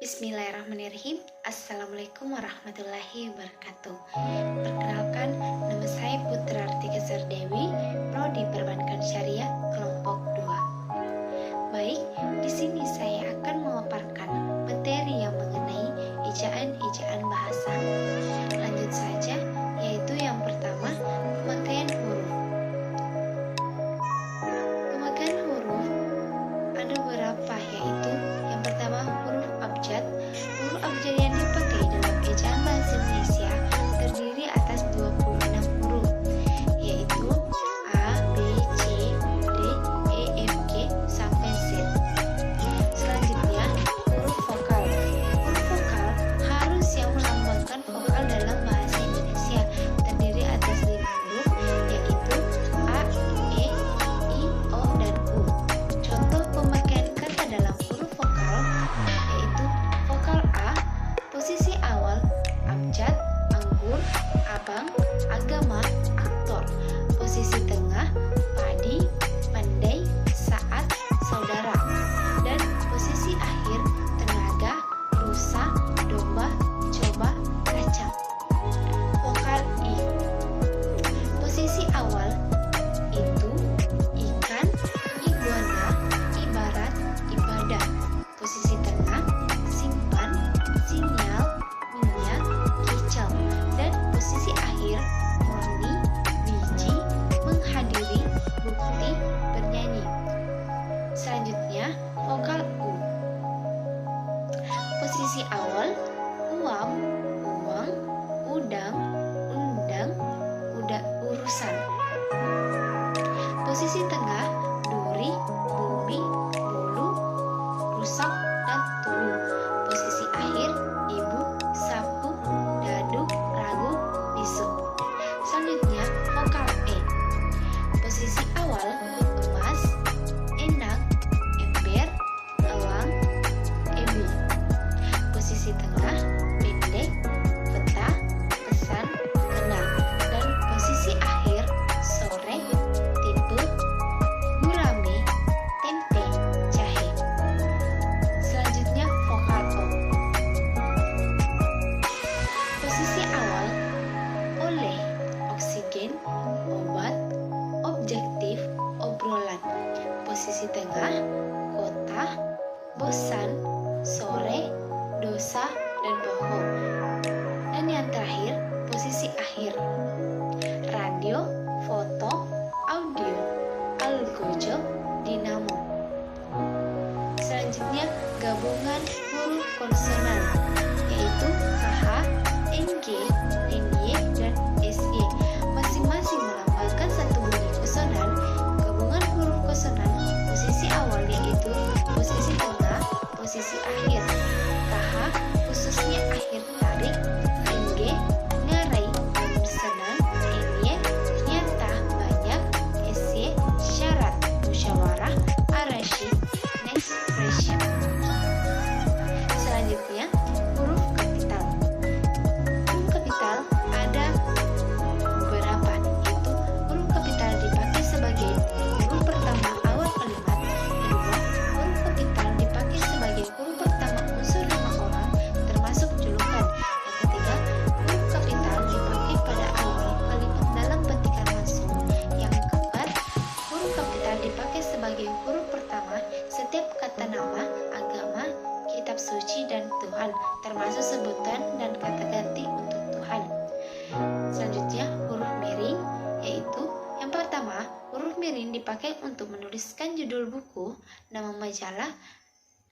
Bismillahirrahmanirrahim. Assalamualaikum warahmatullahi wabarakatuh. Perkenalkan, nama saya Putra Artika Sardewi, Prodi Perbankan Syariah kelompok 2. Baik, di sini saya akan memaparkan materi yang mengenai ejaan-ejaan bahasa. Lanjut saja, yaitu yang pertama, pemakaian huruf. Pemakaian huruf ada beberapa, yaitu yang pertama huruf abjad. Huruf abjad yang dipakai dalam ejaan bahasa Indonesia terdiri atas 26 huruf, yaitu A, B, C, D, E, F, G, sampai Z. Selanjutnya, huruf vokal. Huruf vokal harus yang melambangkan vokal dalam bahasa Indonesia terdiri atas 5 huruf, yaitu A, E, I, O, dan U. Contoh pemakaian kata dalam huruf vokal yaitu vokal A, posisi awal, abjad, anggur, abang, agama, aktor. Posisi tengah, padi, pandai, saat, saudara. Dan posisi akhir, tenaga, rusa, domba, coba, kacang. Vokal I, posisi awal itu ikan, iguana, ibarat, ibadah. Posisi tengah, simpan, sinyal, minyak, kicau. Dan posisi akhir, murni, biji, menghadiri, bukti, bernyanyi. Selanjutnya, vokal U. Posisi awal, uang, uang, udang, undang, urusan. Posisi tengah, duri, bumi, bulu, rusak, dan tulu. Posisi akhir, ibu, sapu, dadu, ragu, bisu. Selanjutnya, vokal E. Posisi awal, emas, enak, ember, elang, ebi. Posisi tengah, pendek, peta, pesan, kenal. Dan posisi akhir, sore, tipe, gurame, tempe, jahe. Selanjutnya, vokal O. Posisi awal, oleh, oksigen, obat, objektif, obrolan. Posisi tengah, kota, bosan, sore, dosa, dan bohong. Dan yang terakhir, posisi akhir, radio, foto, audio, algojo, dinamo. Selanjutnya, gabungan huruf konsonan, yaitu KH, NG, NY, dan SY. Masing-masing melambangkan satu bunyi konsonan. Gabungan huruf konsonan, posisi awal yaitu posisi tengah, posisi akhir. KH khususnya akhir tarik, NG ngarai, namun senang, NY nyata, banyak, SY syarat, musyawarah, arasy, next expression. Selanjutnya, huruf kapital. Huruf kapital ada beberapa, yaitu huruf kapital dipakai sebagai huruf pertama awal kalimat. Kedua, huruf kapital dipakai sebagai huruf pertama unsur nama orang, termasuk julukan. Yang ketiga, huruf kapital dipakai pada awal kalimat dalam petikan langsung. Yang keempat, huruf kapital dipakai sebagai huruf pertama setiap kata nama, agama, kitab suci, dan Tuhan, termasuk sebutan dan kata ganti untuk Tuhan. Selanjutnya, huruf miring, yaitu yang pertama, huruf miring dipakai untuk menuliskan judul buku, nama majalah,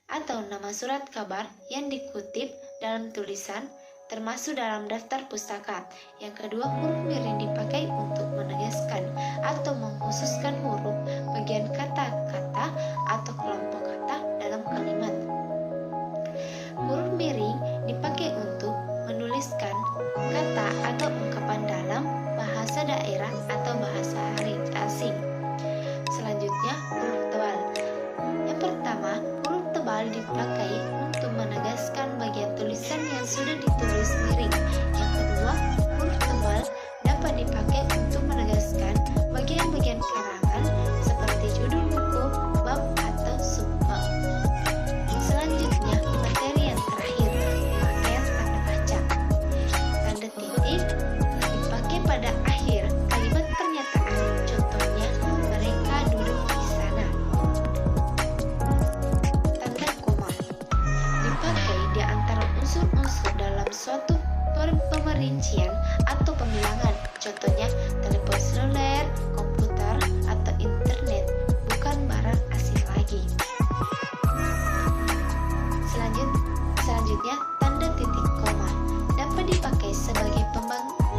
atau nama surat kabar yang dikutip dalam tulisan, termasuk dalam daftar pustaka. Yang kedua, huruf miring dipakai untuk menegaskan atau mengkhususkan huruf, bagian kata-kata, atau kelompok kata dalam kalimat. Huruf miring dipakai untuk menuliskan kata atau ungkapan dalam bahasa daerah atau bahasa asing. Selanjutnya, huruf tebal. Yang pertama, huruf tebal dipakai untuk menegaskan bagian tulisan yang sudah ditulis miring. Yang kedua, huruf tebal dapat dipakai untuk menegaskan bagian-bagian karangan seperti judul buku, bab, atau sub. Contohnya telepon seluler, komputer, atau internet, bukan barang asing lagi. Selanjutnya, tanda titik koma dapat dipakai sebagai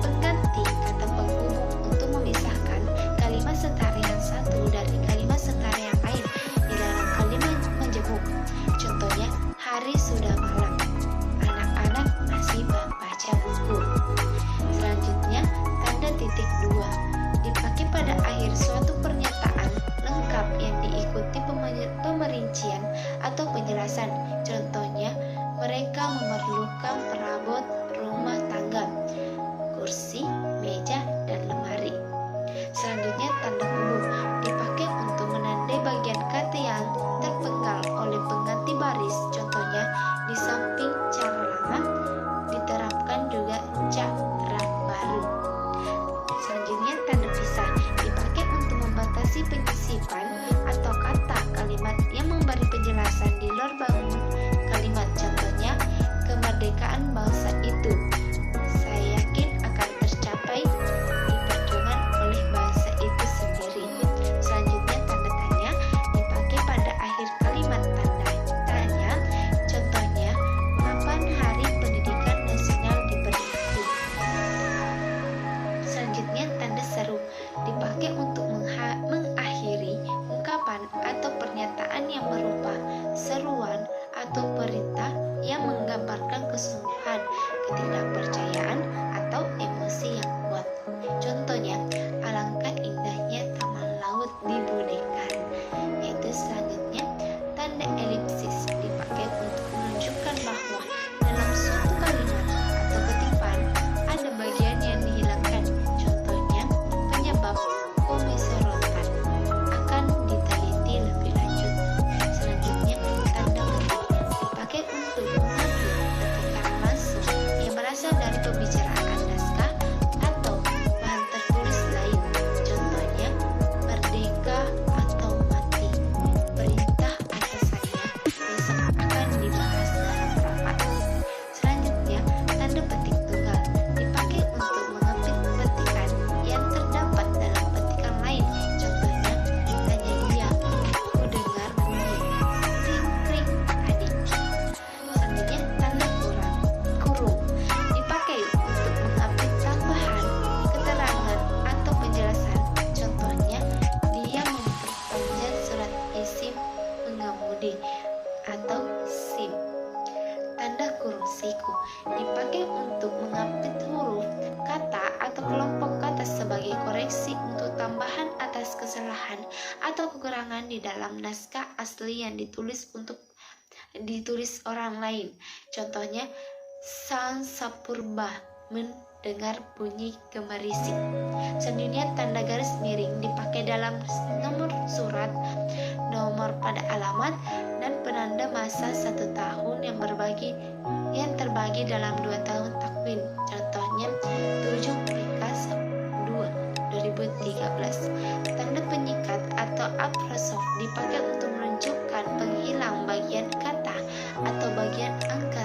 pengganti kata penghubung untuk memisahkan kalimat setara yang satu dari kalimat setara yang lain di dalam kalimat menjemuk. Contohnya, hari sudah malam, anak-anak masih membaca buku. Selanjutnya, tanda titik dua dipakai pada akhir suatu pernyataan lengkap yang diikuti pemerincian atau penjelasan. Contohnya, mereka memerlukan perabot rumah tangga, kursi, meja, dan lemari. Selanjutnya, tanda huruf dipakai untuk menandai bagian kata yang terpenggal oleh pengganti baris. Contohnya, di samping cara lama diterapkan juga cara baru. Selanjutnya, tanda pisah dipakai untuk membatasi penyisipan atau kata kalimat yang memberi penjelasan di luar bangun kalimat. Contohnya, kemerdekaan bangsa itu saya yakin akan tercapai di perjuangan oleh bangsa itu sendiri. Selanjutnya, tanda tanya dipakai pada akhir kalimat tanda tanya. Contohnya, kapan hari pendidikan nasional diperingati. Selanjutnya, tanda seru dipakai untuk mengakhiri ungkapan atau pernyataan yang berupa seruan atau perintah yang menggambarkan kesungguhan, ketidakpercayaan, atau emosi yang kuat. Contohnya, alangkah indahnya taman laut di Budekan. Yaitu selanjutnya, tanda elipsis dipakai untuk menunjukkan bahwa dalam suatu kalimat atau kutipan ada bagian yang dihilangkan. Contohnya, penyebab komisorotan akan diteliti lebih lanjut. Selanjutnya, tanda ketik dipakai untuk mengambil ketikan langsung yang berasal dari pembicaraan naskah atau bahan tertulis lain. Contohnya, merdeka atau mati, perintah atasannya besok akan dibahas dalam rapat. Selanjutnya, tanda petik tunggal dipakai untuk mengambil petikan yang terdapat dalam petikan lain. Contohnya, tanya dia, ku dengar bunyi kring kring tadi. Selanjutnya, tanda kurung dipakai untuk mengambil tambahan keterangan atau penjelasan. Contohnya, dia memperpanjang surat isim mengemudi atau SIM. Tanda kurung siku dipakai untuk mengapit huruf, kata, atau kelompok kata sebagai koreksi untuk tambahan atas kesalahan atau kekurangan di dalam naskah asli yang ditulis orang lain. Contohnya, sang sapurba mendengar bunyi gemerisik. Selanjutnya, tanda garis miring dipakai dalam nomor surat, nomor pada alamat, dan penanda masa 1 tahun yang terbagi dalam 2 tahun takwin. Contohnya, 7 PK 2013. Tanda penyikat atau apostrof dipakai untuk menunjukkan penghilang bagian kata atau bagian angka